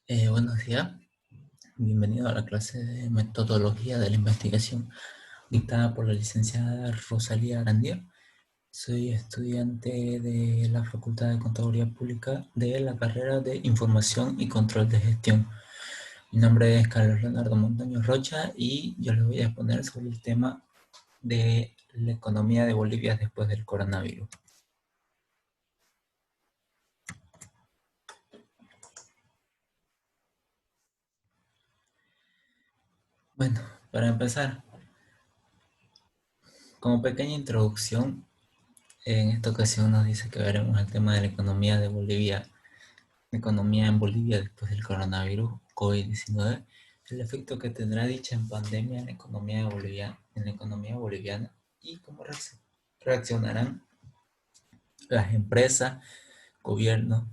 Buenos días, bienvenido a la clase de metodología de la investigación dictada por la licenciada Rosalía Arandia. Soy estudiante de la Facultad de Contaduría Pública de la carrera de Información y Control de Gestión. Mi nombre es Carlos Leonardo Montaño Rocha y yo les voy a exponer sobre el tema de la economía de Bolivia después del coronavirus. Bueno, para empezar, como pequeña introducción, en esta ocasión nos dice que veremos el tema de la economía de Bolivia, la economía en Bolivia después del coronavirus COVID-19, el efecto que tendrá dicha pandemia en la economía boliviana y cómo reaccionarán las empresas, gobiernos,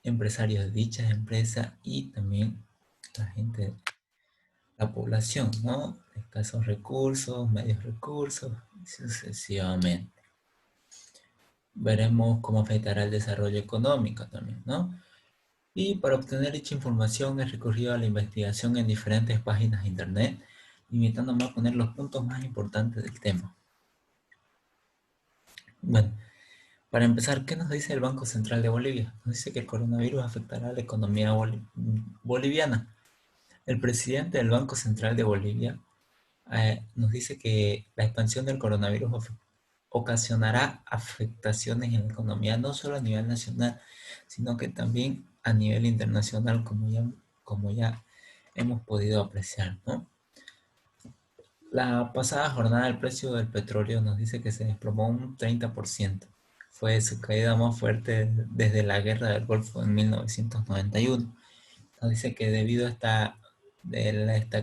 empresarios de dichas empresas y también la gente, la población, ¿no? Escasos recursos, medios recursos, y sucesivamente. Veremos cómo afectará el desarrollo económico también, ¿no? Y para obtener dicha información he recurrido a la investigación en diferentes páginas de internet, limitándome a poner los puntos más importantes del tema. Bueno, para empezar, ¿qué nos dice el Banco Central de Bolivia? Nos dice que el coronavirus afectará a la economía boliviana. El presidente del Banco Central de Bolivia nos dice que la expansión del coronavirus ocasionará afectaciones en la economía, no solo a nivel nacional, sino que también a nivel internacional, como ya hemos podido apreciar, ¿no? La pasada jornada el precio del petróleo nos dice que se desplomó un 30%. Fue su caída más fuerte desde la guerra del Golfo en 1991. Nos dice que debido a esta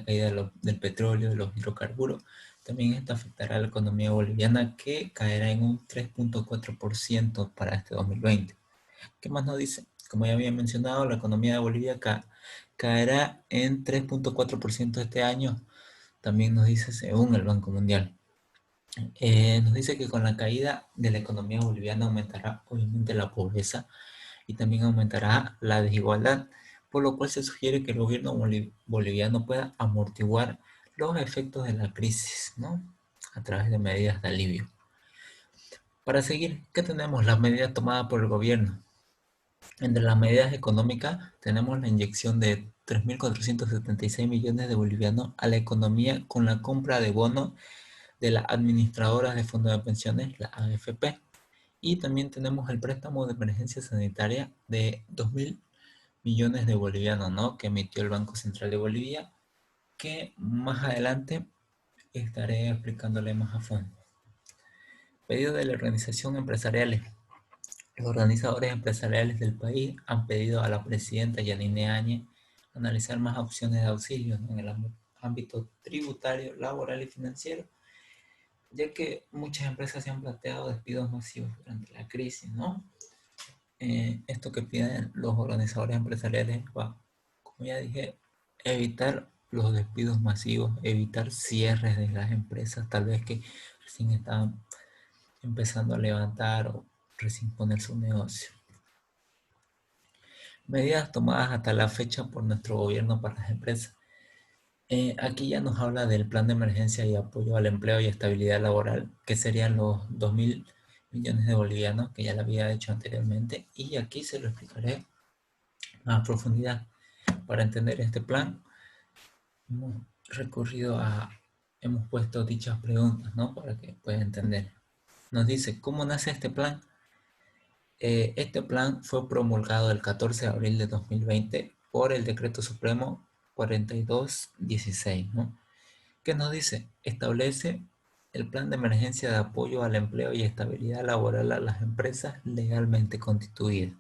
caída del petróleo, de los hidrocarburos, también esto afectará a la economía boliviana, que caerá en un 3.4% para este 2020. ¿Qué más nos dice? Como ya había mencionado, la economía de Bolivia caerá en 3.4% este año, también nos dice según el Banco Mundial. Nos dice que con la caída de la economía boliviana aumentará obviamente la pobreza y también aumentará la desigualdad, por lo cual se sugiere que el gobierno boliviano pueda amortiguar los efectos de la crisis, ¿no? A través de medidas de alivio. Para seguir, ¿qué tenemos? Las medidas tomadas por el gobierno. Entre las medidas económicas tenemos la inyección de 3.476 millones de bolivianos a la economía con la compra de bonos de las administradoras de fondos de pensiones, la AFP. Y también tenemos el préstamo de emergencia sanitaria de 2.000 millones de bolivianos, ¿no? Que emitió el Banco Central de Bolivia, que más adelante estaré explicándole más a fondo. Pedido de la organización empresariales. Los organizadores empresariales del país han pedido a la presidenta Yanine Áñez analizar más opciones de auxilio en el ámbito tributario, laboral y financiero, ya que muchas empresas se han planteado despidos masivos durante la crisis, ¿no? Esto que piden los organizadores empresariales va, como ya dije, evitar los despidos masivos, evitar cierres de las empresas, tal vez que recién estaban empezando a levantar o recién poner su negocio. Medidas tomadas hasta la fecha por nuestro gobierno para las empresas. Aquí ya nos habla del plan de emergencia y apoyo al empleo y estabilidad laboral, que serían los 2.000 millones de bolivianos, que ya lo había hecho anteriormente, y aquí se lo explicaré más a profundidad. Para entender este plan, hemos hemos puesto dichas preguntas, ¿no? Para que puedan entender. Nos dice, ¿cómo nace este plan? Este plan fue promulgado el 14 de abril de 2020 por el Decreto Supremo 4216, ¿no? ¿Qué nos dice? Establece el plan de emergencia de apoyo al empleo y estabilidad laboral a las empresas legalmente constituidas.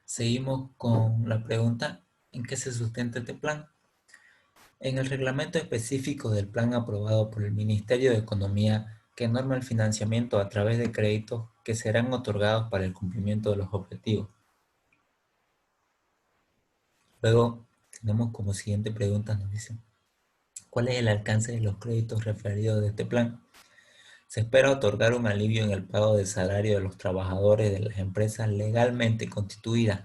Seguimos con la pregunta, ¿en qué se sustenta este plan? En el reglamento específico del plan aprobado por el Ministerio de Economía, que norma el financiamiento a través de créditos que serán otorgados para el cumplimiento de los objetivos. Luego tenemos como siguiente pregunta, nos dice, ¿cuál es el alcance de los créditos referidos de este plan? Se espera otorgar un alivio en el pago del salario de los trabajadores de las empresas legalmente constituidas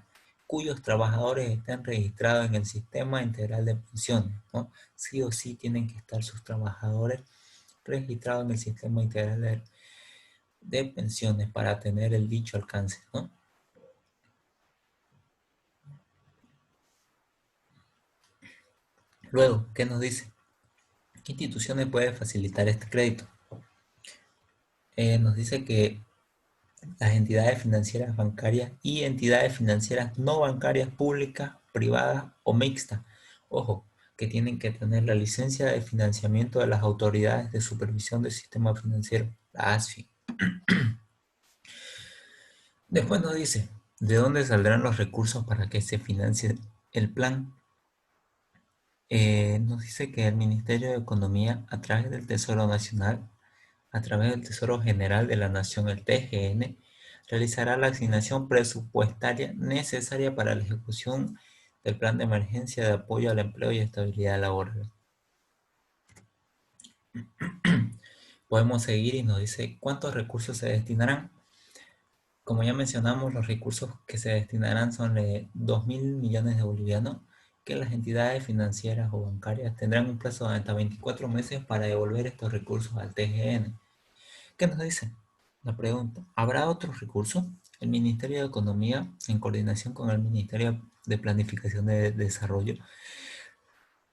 cuyos trabajadores estén registrados en el Sistema Integral de Pensiones, ¿no? Sí o sí tienen que estar sus trabajadores registrados en el Sistema Integral de Pensiones para tener el dicho alcance, ¿no? Luego, ¿qué nos dice? ¿Qué instituciones pueden facilitar este crédito? Nos dice que las entidades financieras bancarias y entidades financieras no bancarias públicas, privadas o mixtas. Ojo, que tienen que tener la licencia de financiamiento de las autoridades de supervisión del sistema financiero, la ASFI. Después nos dice, ¿de dónde saldrán los recursos para que se financie el plan? Nos dice que el Ministerio de Economía, a través del Tesoro Nacional, a través del Tesoro General de la Nación, el TGN, realizará la asignación presupuestaria necesaria para la ejecución del Plan de Emergencia de Apoyo al Empleo y Estabilidad Laboral. Podemos seguir y nos dice cuántos recursos se destinarán. Como ya mencionamos, los recursos que se destinarán son de 2.000 millones de bolivianos, que las entidades financieras o bancarias tendrán un plazo de hasta 24 meses para devolver estos recursos al TGN. ¿Qué nos dice? La pregunta, ¿habrá otros recursos? El Ministerio de Economía, en coordinación con el Ministerio de Planificación de Desarrollo,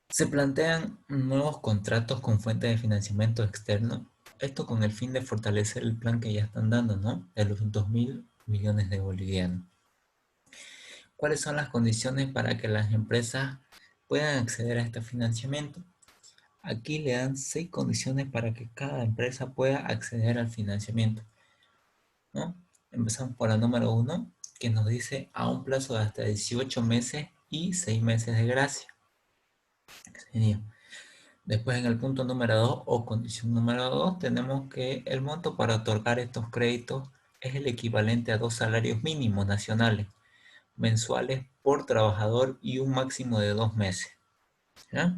se plantean nuevos contratos con fuentes de financiamiento externo, esto con el fin de fortalecer el plan que ya están dando, ¿no? De los 2.000 millones de bolivianos. ¿Cuáles son las condiciones para que las empresas puedan acceder a este financiamiento? Aquí le dan 6 condiciones para que cada empresa pueda acceder al financiamiento, ¿no? Empezamos por la número 1, que nos dice a un plazo de hasta 18 meses y 6 meses de gracia. Sería. Después en el punto número 2 o condición número 2 tenemos que el monto para otorgar estos créditos es el equivalente a 2 salarios mínimos nacionales mensuales por trabajador y un máximo de 2 meses. ¿Ya?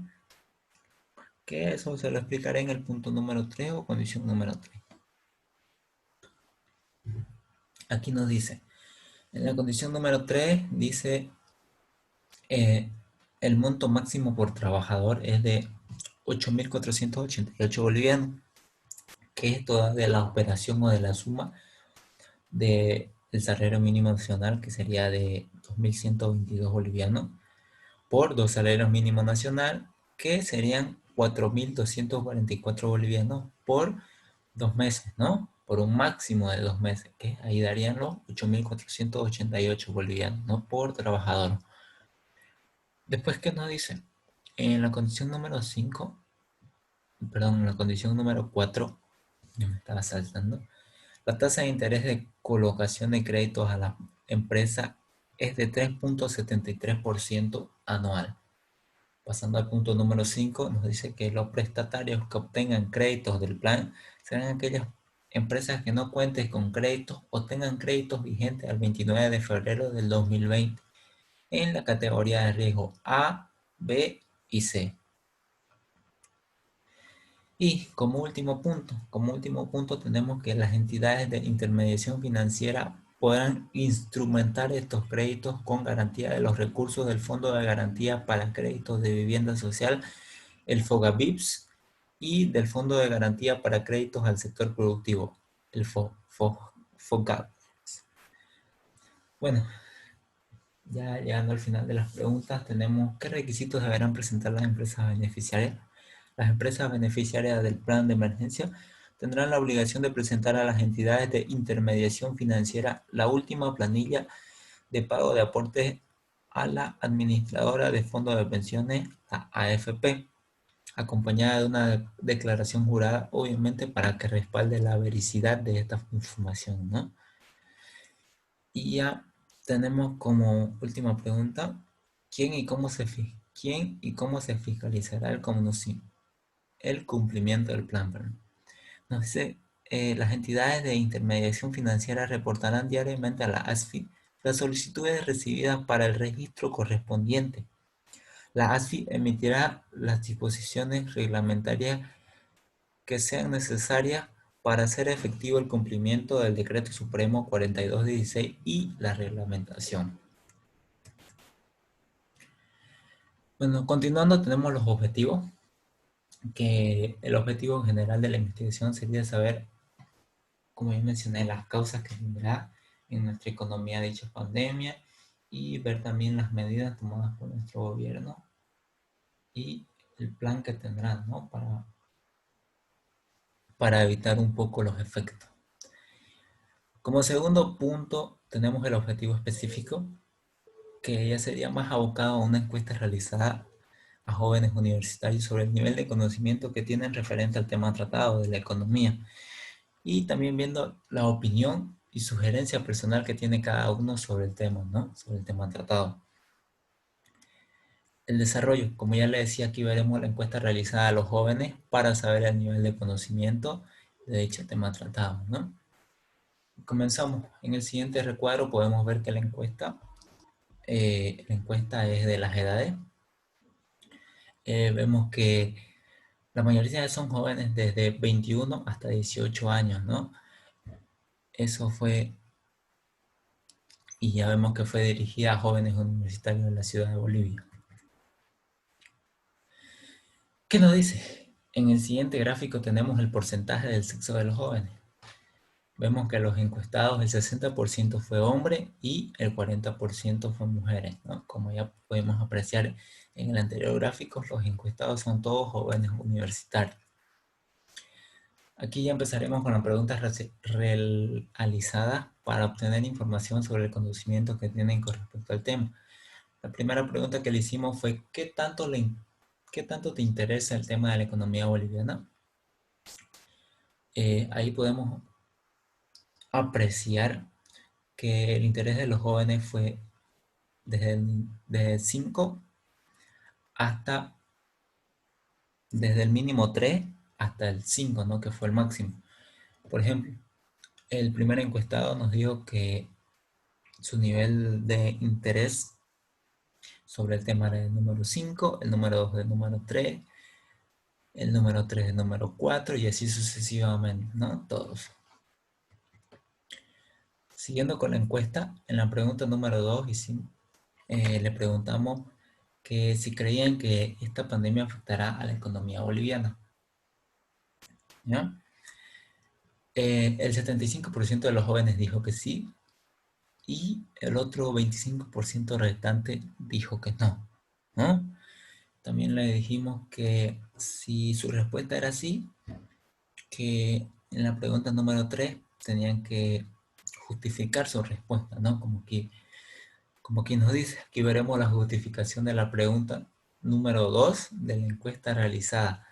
Que eso se lo explicaré en el punto número 3 o condición número 3. Aquí nos dice, en la condición número 3 dice eh, el monto máximo por trabajador es de 8.488 bolivianos, que es toda de la operación o de la suma del salario mínimo nacional, que sería de 2.122 bolivianos, por 2 salarios mínimos nacional, que serían 4.244 bolivianos por 2 meses, ¿no? Por un máximo de 2 meses, que ahí darían los 8.488 bolivianos, ¿no? Por trabajador. Después, ¿qué nos dice? En la condición número 5, perdón, en la condición número 4, ya me estaba saltando, la tasa de interés de colocación de créditos a la empresa es de 3.73% anual. Pasando al punto número 5, nos dice que los prestatarios que obtengan créditos del plan serán aquellas empresas que no cuenten con créditos o tengan créditos vigentes al 29 de febrero del 2020 en la categoría de riesgo A, B y C. Y como último punto tenemos que las entidades de intermediación financiera podrán instrumentar estos créditos con garantía de los recursos del Fondo de Garantía para Créditos de Vivienda Social, el FOGAVIPS, y del Fondo de Garantía para Créditos al Sector Productivo, el FOGAP. Bueno, ya llegando al final de las preguntas, tenemos qué requisitos deberán presentar las empresas beneficiarias. Las empresas beneficiarias del plan de emergencia tendrán la obligación de presentar a las entidades de intermediación financiera la última planilla de pago de aportes a la administradora de fondos de pensiones, la AFP, acompañada de una declaración jurada, obviamente para que respalde la vericidad de esta información, ¿no? Y ya tenemos como última pregunta, ¿quién y cómo se fiscalizará el cumplimiento del plan? Perdón. Nos dice, las entidades de intermediación financiera reportarán diariamente a la ASFI las solicitudes recibidas para el registro correspondiente. La ASFI emitirá las disposiciones reglamentarias que sean necesarias para hacer efectivo el cumplimiento del Decreto Supremo 4216 y la reglamentación. Bueno, continuando tenemos los objetivos, que el objetivo general de la investigación sería saber, como ya mencioné, las causas que tendrá en nuestra economía dicha pandemia y ver también las medidas tomadas por nuestro gobierno y el plan que tendrán, ¿no? Para evitar un poco los efectos. Como segundo punto, tenemos el objetivo específico, que ya sería más abocado a una encuesta realizada a jóvenes universitarios sobre el nivel de conocimiento que tienen referente al tema tratado de la economía y también viendo la opinión y sugerencia personal que tiene cada uno sobre el tema, ¿no? Sobre el tema tratado. El desarrollo, como ya le decía, aquí veremos la encuesta realizada a los jóvenes para saber el nivel de conocimiento de dicho tema tratado, ¿no? Comenzamos. En el siguiente recuadro podemos ver que la encuesta es de las edades. Vemos que la mayoría son jóvenes desde 21 hasta 18 años, ¿no? Eso fue, y ya vemos que fue dirigida a jóvenes universitarios de la ciudad de Bolivia. ¿Qué nos dice? En el siguiente gráfico tenemos el porcentaje del sexo de los jóvenes. Vemos que los encuestados el 60% fue hombre y el 40% fue mujeres, ¿no? Como ya podemos apreciar en el anterior gráfico, los encuestados son todos jóvenes universitarios. Aquí ya empezaremos con las preguntas realizadas para obtener información sobre el conocimiento que tienen con respecto al tema. La primera pregunta que le hicimos fue ¿qué tanto te interesa el tema de la economía boliviana? Ahí podemos apreciar que el interés de los jóvenes fue desde 5 hasta, desde el mínimo 3 hasta el 5, ¿no? Que fue el máximo. Por ejemplo, el primer encuestado nos dijo que su nivel de interés sobre el tema era el número 5, el número 2 del número 3, el número 3 del número 4 y así sucesivamente, ¿no? Todos. Siguiendo con la encuesta, en la pregunta número 2 le preguntamos que si creían que esta pandemia afectará a la economía boliviana, ¿ya? El 75% de los jóvenes dijo que sí y el otro 25% restante dijo que no, ¿no? También le dijimos que si su respuesta era sí, que en la pregunta número 3 tenían que justificar su respuesta, ¿no? Como quien nos dice, aquí veremos la justificación de la pregunta número 2 de la encuesta realizada.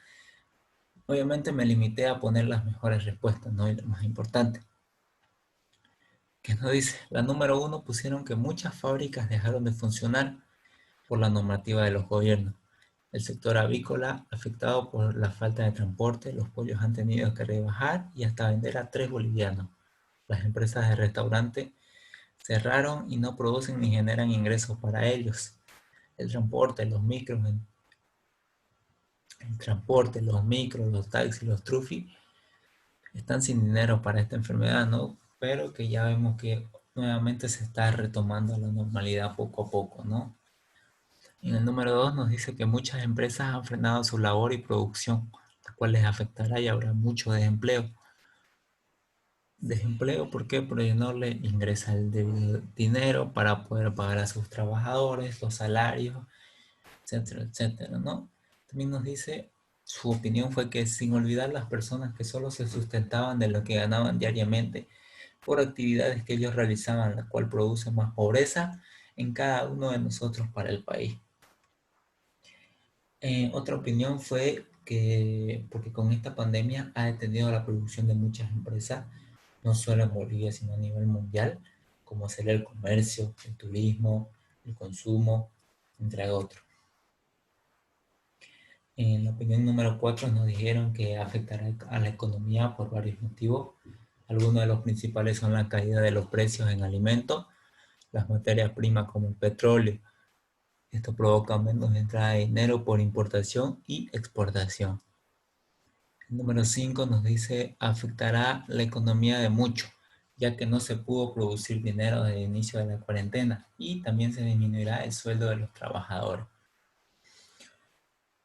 Obviamente me limité a poner las mejores respuestas, ¿no? Y lo más importante. ¿Qué nos dice? La número 1 pusieron que muchas fábricas dejaron de funcionar por la normativa de los gobiernos. El sector avícola, afectado por la falta de transporte, los pollos han tenido que rebajar y hasta vender a 3 bolivianos. Las empresas de restaurante cerraron y no producen ni generan ingresos para ellos. El transporte, los taxis, los trufis están sin dinero para esta enfermedad, ¿no? Pero que ya vemos que nuevamente se está retomando la normalidad poco a poco, ¿no? En el número 2 nos dice que muchas empresas han frenado su labor y producción, lo cual les afectará y habrá mucho desempleo. Desempleo, ¿por qué? Porque no le ingresa el debido dinero para poder pagar a sus trabajadores, los salarios, etcétera, etcétera, ¿no? También nos dice, su opinión fue que sin olvidar las personas que solo se sustentaban de lo que ganaban diariamente por actividades que ellos realizaban, la cual produce más pobreza en cada uno de nosotros para el país. Otra opinión fue que, porque con esta pandemia ha detenido la producción de muchas empresas, no solo en Bolivia, sino a nivel mundial, como sería el comercio, el turismo, el consumo, entre otros. En la opinión número 4 nos dijeron que afectará a la economía por varios motivos. Algunos de los principales son la caída de los precios en alimentos, las materias primas como el petróleo. Esto provoca menos entrada de dinero por importación y exportación. El número 5 nos dice afectará la economía de mucho, ya que no se pudo producir dinero desde el inicio de la cuarentena y también se disminuirá el sueldo de los trabajadores.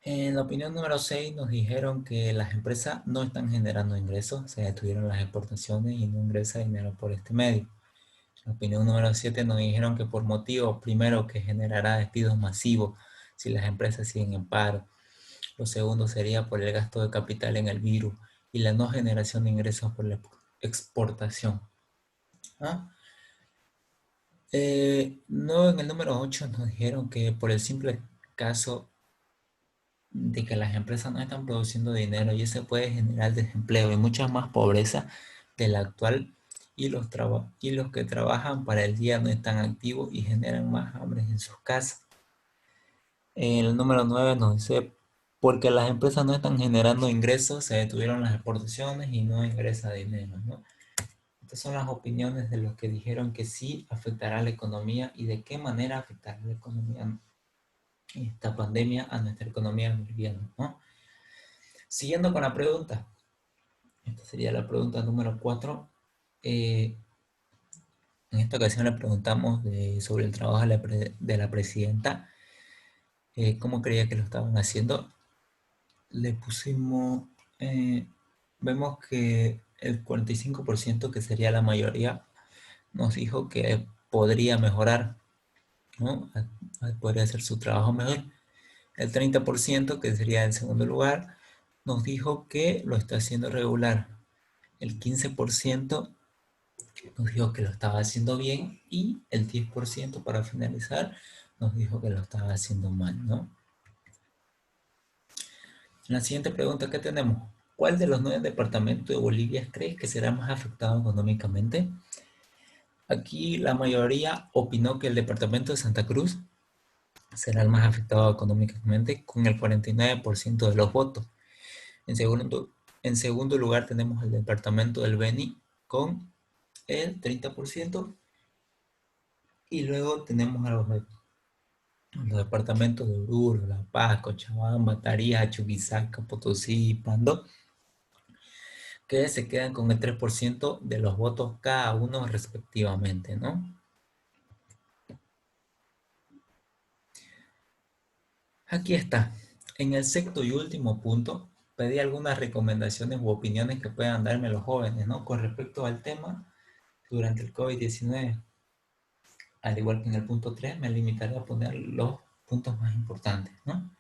En la opinión número 6 nos dijeron que las empresas no están generando ingresos, se detuvieron las exportaciones y no ingresa dinero por este medio. En la opinión número 7 nos dijeron que por motivo, primero, que generará despidos masivos si las empresas siguen en paro. Lo segundo sería por el gasto de capital en el virus y la no generación de ingresos por la exportación. ¿Ah? No, en el número 8 nos dijeron que por el simple caso de que las empresas no están produciendo dinero y eso puede generar desempleo y mucha más pobreza de la actual y los que trabajan para el día no están activos y generan más hambre en sus casas. El número 9 nos dice, porque las empresas no están generando ingresos, se detuvieron las exportaciones y no ingresa dinero, ¿no? Estas son las opiniones de los que dijeron que sí afectará a la economía y de qué manera afectará la economía, esta pandemia a nuestra economía boliviana, ¿no? Siguiendo con la pregunta, esta sería la pregunta número 4. En esta ocasión le preguntamos sobre el trabajo de la presidenta, cómo creía que lo estaban haciendo. Le pusimos, eh, vemos que el 45%, que sería la mayoría, nos dijo que podría mejorar, ¿no? Podría hacer su trabajo mejor. El 30%, que sería el segundo lugar, nos dijo que lo está haciendo regular. El 15% nos dijo que lo estaba haciendo bien y el 10% para finalizar nos dijo que lo estaba haciendo mal, ¿no? En la siguiente pregunta que tenemos, ¿cuál de los 9 departamentos de Bolivia crees que será más afectado económicamente? Aquí la mayoría opinó que el departamento de Santa Cruz será el más afectado económicamente con el 49% de los votos. En segundo, en segundo lugar tenemos el departamento del Beni con el 30% y luego tenemos a los departamentos de Oruro, La Paz, Cochabamba, Tarija, Chuquisaca, Potosí y Pando, que se quedan con el 3% de los votos cada uno respectivamente, ¿no? Aquí está. En el sexto y último punto, pedí algunas recomendaciones u opiniones que puedan darme los jóvenes, ¿no? Con respecto al tema durante el COVID-19. Al igual que en el punto 3, me limitaré a poner los puntos más importantes, ¿no?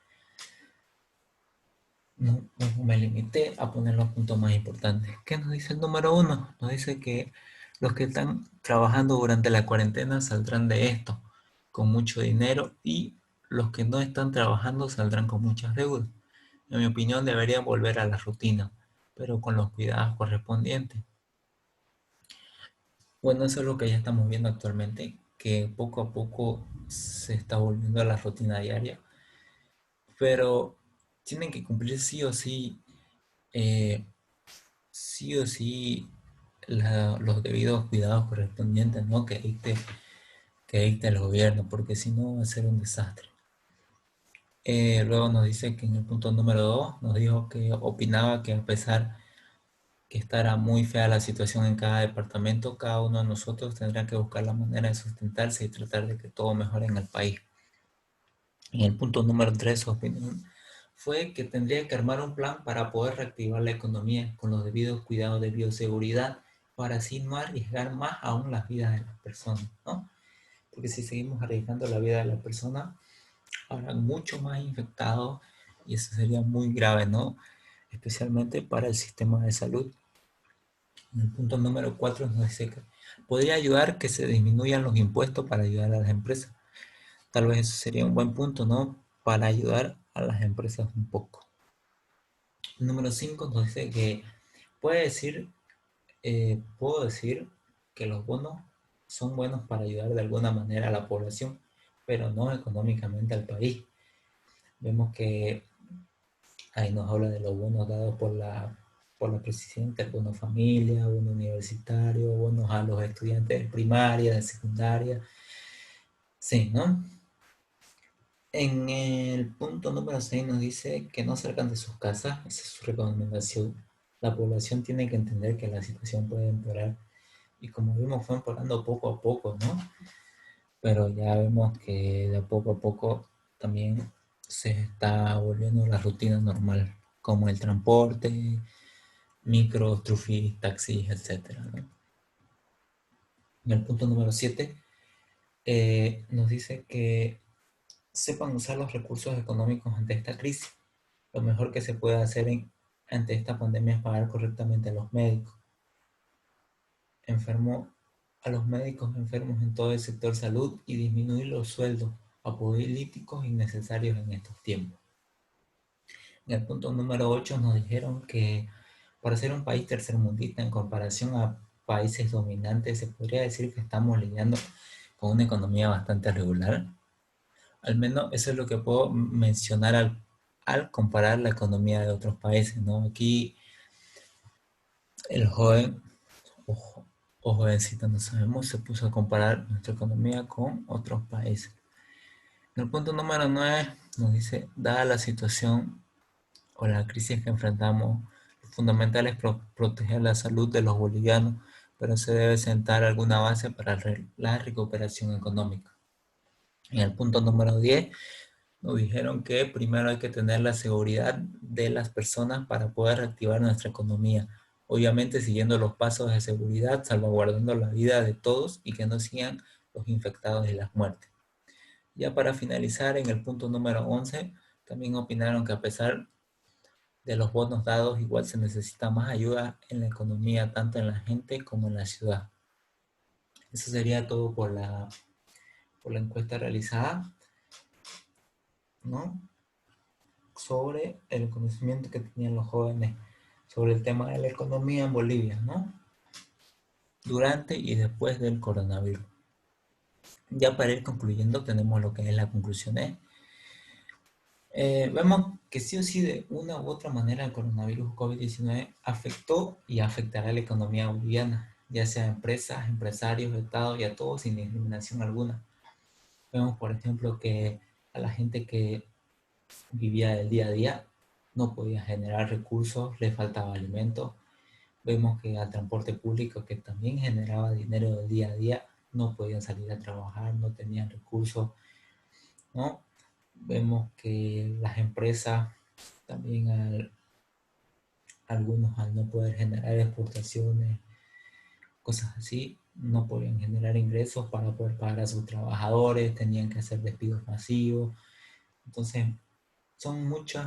No me limité a poner los puntos más importantes. ¿Qué nos dice el número 1? Nos dice que los que están trabajando durante la cuarentena saldrán de esto con mucho dinero y los que no están trabajando saldrán con muchas deudas. En mi opinión deberían volver a la rutina, pero con los cuidados correspondientes. Bueno, eso es lo que ya estamos viendo actualmente, que poco a poco se está volviendo a la rutina diaria, pero tienen que cumplir eh, sí o sí los debidos cuidados correspondientes, ¿no? Que dicte el gobierno, porque si no va a ser un desastre. Luego nos dice que en el punto número 2 nos dijo que opinaba que a pesar que estará muy fea la situación en cada departamento, cada uno de nosotros tendrá que buscar la manera de sustentarse y tratar de que todo mejore en el país. En el punto número 3 su opinión fue que tendría que armar un plan para poder reactivar la economía con los debidos cuidados de bioseguridad para así no arriesgar más aún las vidas de las personas, ¿no? Porque si seguimos arriesgando la vida de las personas, habrá mucho más infectados y eso sería muy grave, ¿no? Especialmente para el sistema de salud. En el punto número 4 nos dice que podría ayudar que se disminuyan los impuestos para ayudar a las empresas. Tal vez eso sería un buen punto, ¿no? Para ayudar a las empresas un poco. El número 5 nos dice que puede decir, puedo decir que los bonos son buenos para ayudar de alguna manera a la población, pero no económicamente al país. Vemos que ahí nos habla de los bonos dados por la presidenta, el bono familia, bono universitario, bonos a los estudiantes de primaria, de secundaria. Sí, ¿no? En el punto número 6 nos dice que no salgan de sus casas, esa es su recomendación. La población tiene que entender que la situación puede empeorar y como vimos fue empeorando poco a poco, ¿no? Pero ya vemos que de poco a poco también se está volviendo la rutina normal, como el transporte, micros, trufis, taxis, etcétera, ¿no? En el punto número 7 nos dice que sepan usar los recursos económicos ante esta crisis. Lo mejor que se puede hacer ante esta pandemia es pagar correctamente a los médicos, enfermos, a los médicos enfermos en todo el sector salud y disminuir los sueldos apolíticos innecesarios en estos tiempos. En el punto número 8 nos dijeron que para ser un país tercermundista en comparación a países dominantes, se podría decir que estamos lidiando con una economía bastante regular. Al menos eso es lo que puedo mencionar al comparar la economía de otros países, ¿no? Aquí el joven o jovencita, no sabemos, se puso a comparar nuestra economía con otros países. En el punto número 9 nos dice, dada la situación o la crisis que enfrentamos, lo fundamental es proteger la salud de los bolivianos, pero se debe sentar alguna base para la recuperación económica. En el punto número 10 nos dijeron que primero hay que tener la seguridad de las personas para poder reactivar nuestra economía. Obviamente siguiendo los pasos de seguridad, salvaguardando la vida de todos y que no sigan los infectados y las muertes. Ya para finalizar, en el punto número 11, también opinaron que a pesar de los bonos dados, igual se necesita más ayuda en la economía, tanto en la gente como en la ciudad. Eso sería todo por la encuesta realizada, ¿no? Sobre el conocimiento que tenían los jóvenes sobre el tema de la economía en Bolivia, ¿no? Durante y después del coronavirus. Ya para ir concluyendo, tenemos lo que es la conclusión. Vemos que sí o sí de una u otra manera el coronavirus COVID-19 afectó y afectará a la economía boliviana, ya sea a empresas, empresarios, estados y a todos sin discriminación alguna. Vemos, por ejemplo, que a la gente que vivía del día a día no podía generar recursos, le faltaba alimento. Vemos que al transporte público, que también generaba dinero del día a día, no podían salir a trabajar, no tenían recursos, ¿no? Vemos que las empresas también algunos al no poder generar exportaciones, cosas así, no podían generar ingresos para poder pagar a sus trabajadores, tenían que hacer despidos masivos. Entonces, son muchos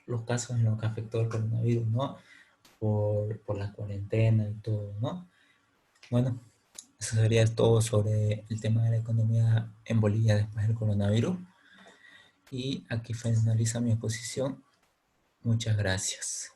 los casos en los que afectó el coronavirus, ¿no? Por la cuarentena y todo, ¿no? Bueno, eso sería todo sobre el tema de la economía en Bolivia después del coronavirus. Y aquí finaliza mi exposición. Muchas gracias.